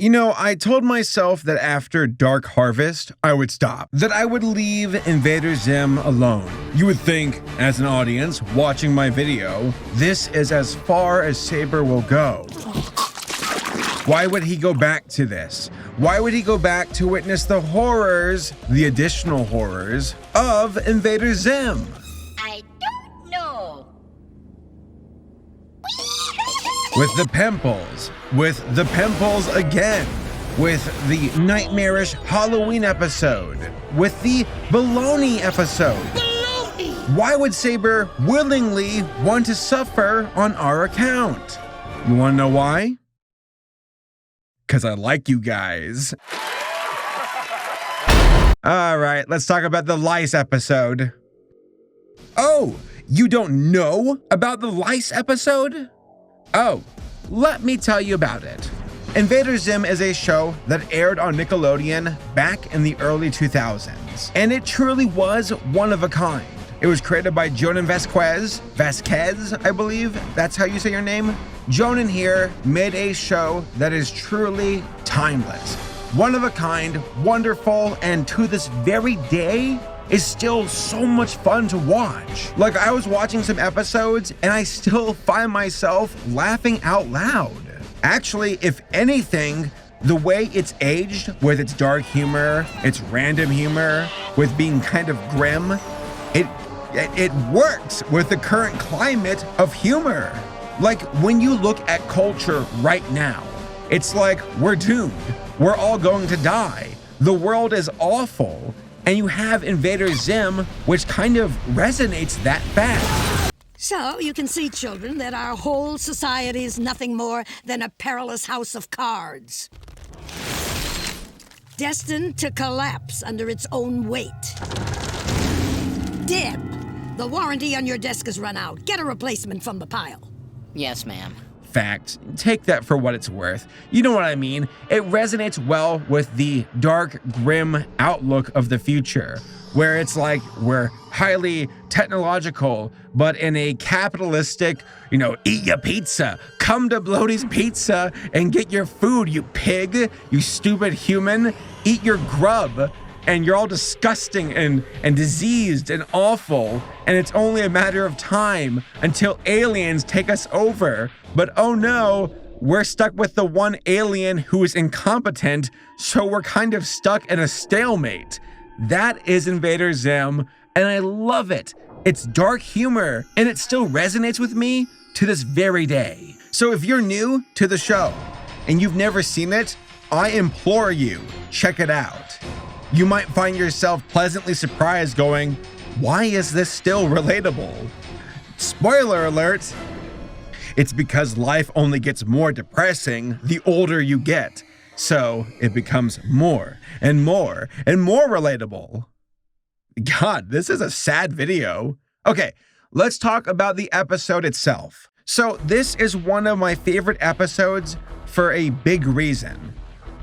You know, I told myself that after Dark Harvest, I would stop, that I would leave Invader Zim alone. You would think, as an audience watching my video, this is as far as Saber will go. Why would he go back to this? Why would he go back to witness the horrors, the additional horrors, of Invader Zim? I don't know. With the pimples, with the pimples again, with the nightmarish Halloween episode, with the baloney episode. Baloney! Why would Saber willingly want to suffer on our account? You wanna know why? 'Cause I like you guys. All right, let's talk about the LICE episode. Oh, you don't know about the LICE episode? Oh, let me tell you about it. Invader Zim is a show that aired on Nickelodeon back in the early 2000s, and it truly was one of a kind. It was created by Jonan Vasquez, I believe, that's how you say your name? Jonan here made a show that is truly timeless, one of a kind, wonderful, and to this very day, is still so much fun to watch. Like, I was watching some episodes and I still find myself laughing out loud. Actually, if anything, the way it's aged with its dark humor, its random humor, with being kind of grim, it works with the current climate of humor. Like, when you look at culture right now, it's like we're doomed. We're all going to die. The world is awful. And you have Invader Zim, which kind of resonates that fact. So you can see, children, that our whole society is nothing more than a perilous house of cards, destined to collapse under its own weight. Dib, the warranty on your desk has run out. Get a replacement from the pile. Yes, ma'am. Fact. Take that for what it's worth. You know what I mean? It resonates well with the dark, grim outlook of the future, where it's like we're highly technological, but in a capitalistic, eat your pizza. Come to Bloaty's Pizza and get your food, you pig, you stupid human. Eat your grub. And you're all disgusting and diseased and awful, and it's only a matter of time until aliens take us over. But oh no, we're stuck with the one alien who is incompetent, so we're kind of stuck in a stalemate. That is Invader Zim, and I love it. It's dark humor, and it still resonates with me to this very day. So if you're new to the show, and you've never seen it, I implore you, check it out. You might find yourself pleasantly surprised going, why is this still relatable? Spoiler alert! It's because life only gets more depressing the older you get, so it becomes more and more and more relatable. God, this is a sad video. Okay, let's talk about the episode itself. So this is one of my favorite episodes for a big reason.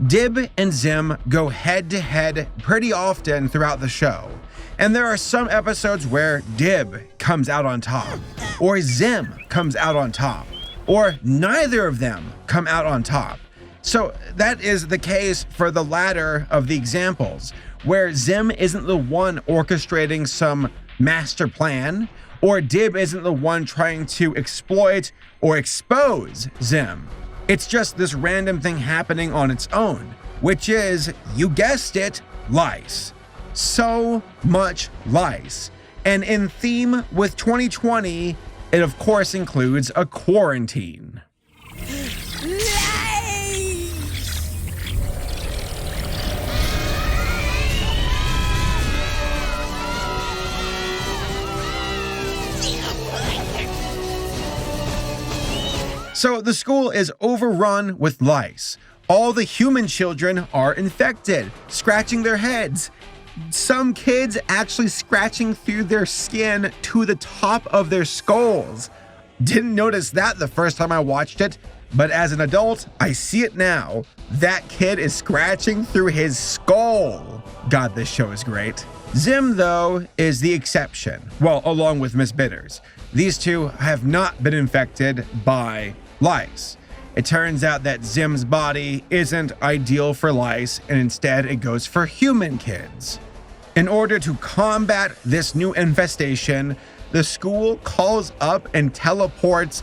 Dib and Zim go head to head pretty often throughout the show, and there are some episodes where Dib comes out on top, or Zim comes out on top, or neither of them come out on top. So that is the case for the latter of the examples, where Zim isn't the one orchestrating some master plan, or Dib isn't the one trying to exploit or expose Zim. It's just this random thing happening on its own, which is, you guessed it, LICE. So much LICE. And in theme with 2020, it of course includes a quarantine. So the school is overrun with lice. All the human children are infected, scratching their heads. Some kids actually scratching through their skin to the top of their skulls. Didn't notice that the first time I watched it, but as an adult, I see it now. That kid is scratching through his skull. God, this show is great. Zim, though, is the exception. Well, along with Miss Bitters. These two have not been infected by LICE. It turns out that Zim's body isn't ideal for lice, and instead it goes for human kids. In order to combat this new infestation, the school calls up and teleports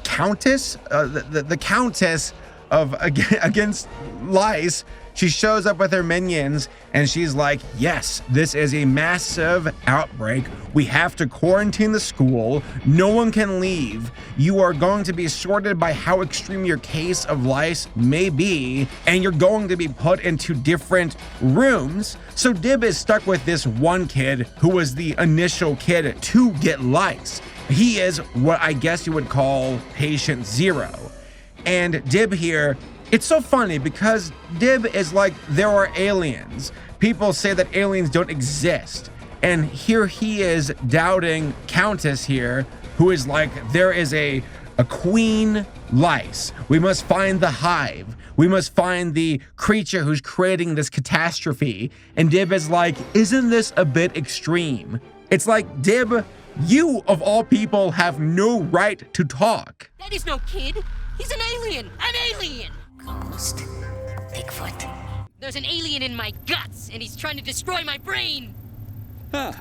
Countess, the Countess of against lice. She shows up with her minions and she's like, yes, this is a massive outbreak. We have to quarantine the school. No one can leave. You are going to be sorted by how extreme your case of lice may be, and you're going to be put into different rooms. So Dib is stuck with this one kid who was the initial kid to get lice. He is what I guess you would call patient 0. And Dib here, it's so funny because Dib is like, there are aliens. People say that aliens don't exist. And here he is doubting Countess here, who is like, there is a queen lice. We must find the hive. We must find the creature who's creating this catastrophe. And Dib is like, isn't this a bit extreme? It's like, Dib, you of all people have no right to talk. That is no kid. He's an alien. An alien. Ghost. Bigfoot. There's an alien in my guts, and he's trying to destroy my brain.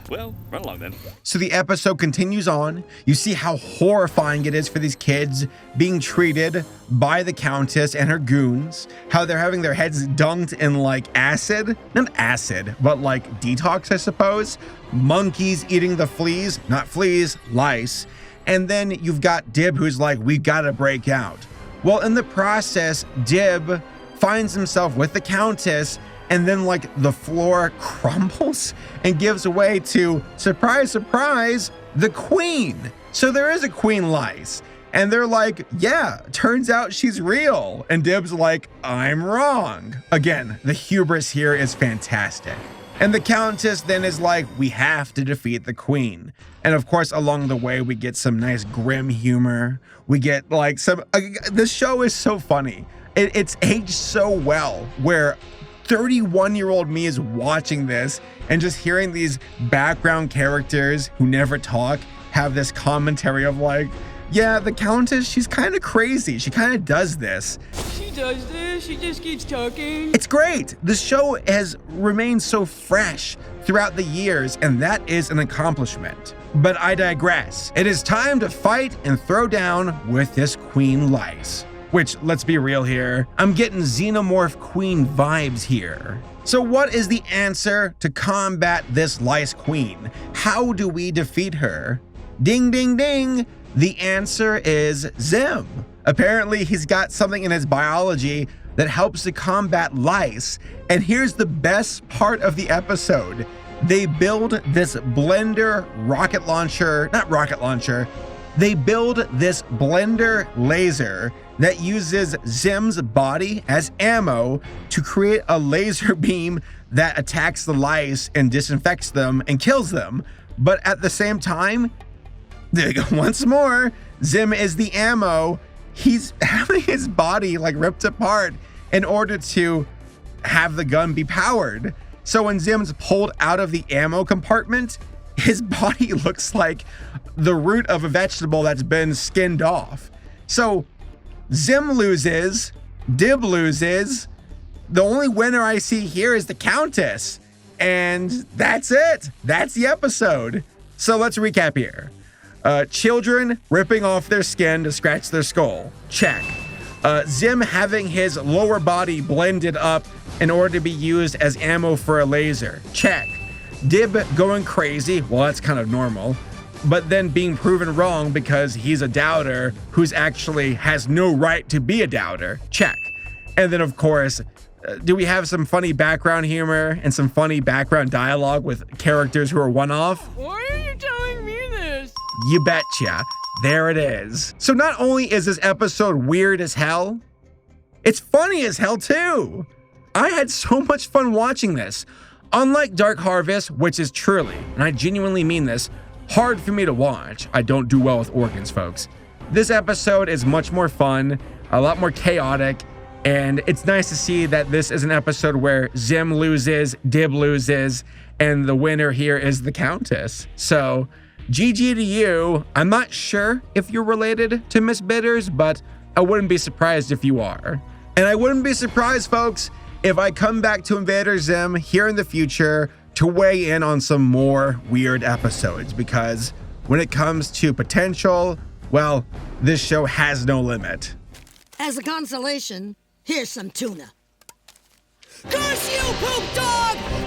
Well, run along then. So the episode continues on. You see how horrifying it is for these kids being treated by the Countess and her goons, how they're having their heads dunked in like acid, not acid, but like detox, I suppose. Monkeys eating the fleas, not fleas, lice. And then you've got Dib who's like, we gotta break out. Well, in the process, Dib finds himself with the Countess, and then like the floor crumbles and gives way to, surprise, surprise, the queen. So there is a queen lice. And they're like, yeah, turns out she's real. And Dib's like, I'm wrong. Again, the hubris here is fantastic. And the Countess then is like, we have to defeat the queen. And of course, along the way, we get some nice grim humor. We get like the show is so funny. It's aged so well, where 31-year-old me is watching this and just hearing these background characters who never talk have this commentary of like, yeah, the Countess, she's kind of crazy. She kind of does this. She does this, she just keeps talking. It's great. The show has remained so fresh throughout the years, and that is an accomplishment. But I digress. It is time to fight and throw down with this queen lice. Which, let's be real here, I'm getting xenomorph queen vibes here. So what is the answer to combat this lice queen? How do we defeat her? Ding, ding, ding. The answer is Zim. Apparently, he's got something in his biology that helps to combat lice. And here's the best part of the episode. They build this blender rocket launcher, not rocket launcher, they build this blender laser that uses Zim's body as ammo to create a laser beam that attacks the lice and disinfects them and kills them. But at the same time, once more, Zim is the ammo. He's having his body like ripped apart in order to have the gun be powered. So when Zim's pulled out of the ammo compartment, his body looks like the root of a vegetable that's been skinned off. So Zim loses, Dib loses. The only winner I see here is the Countess. And that's it. That's the episode. So let's recap here. Children ripping off their skin to scratch their skull. Check. Zim having his lower body blended up in order to be used as ammo for a laser. Check. Dib going crazy. Well, that's kind of normal. But then being proven wrong because he's a doubter who's actually has no right to be a doubter. Check. And then, of course, do we have some funny background humor and some funny background dialogue with characters who are one-off? Why are you telling me this? You betcha. There it is. So not only is this episode weird as hell, it's funny as hell too. I had so much fun watching this. Unlike Dark Harvest, which is truly, and I genuinely mean this, hard for me to watch. I don't do well with organs, folks. This episode is much more fun, a lot more chaotic, and it's nice to see that this is an episode where Zim loses, Dib loses, and the winner here is the Countess. So, GG to you. I'm not sure if you're related to Miss Bitters, but I wouldn't be surprised if you are. And I wouldn't be surprised, folks, if I come back to Invader Zim here in the future to weigh in on some more weird episodes, because when it comes to potential, well, this show has no limit. As a consolation, here's some tuna. Curse you, poop dog!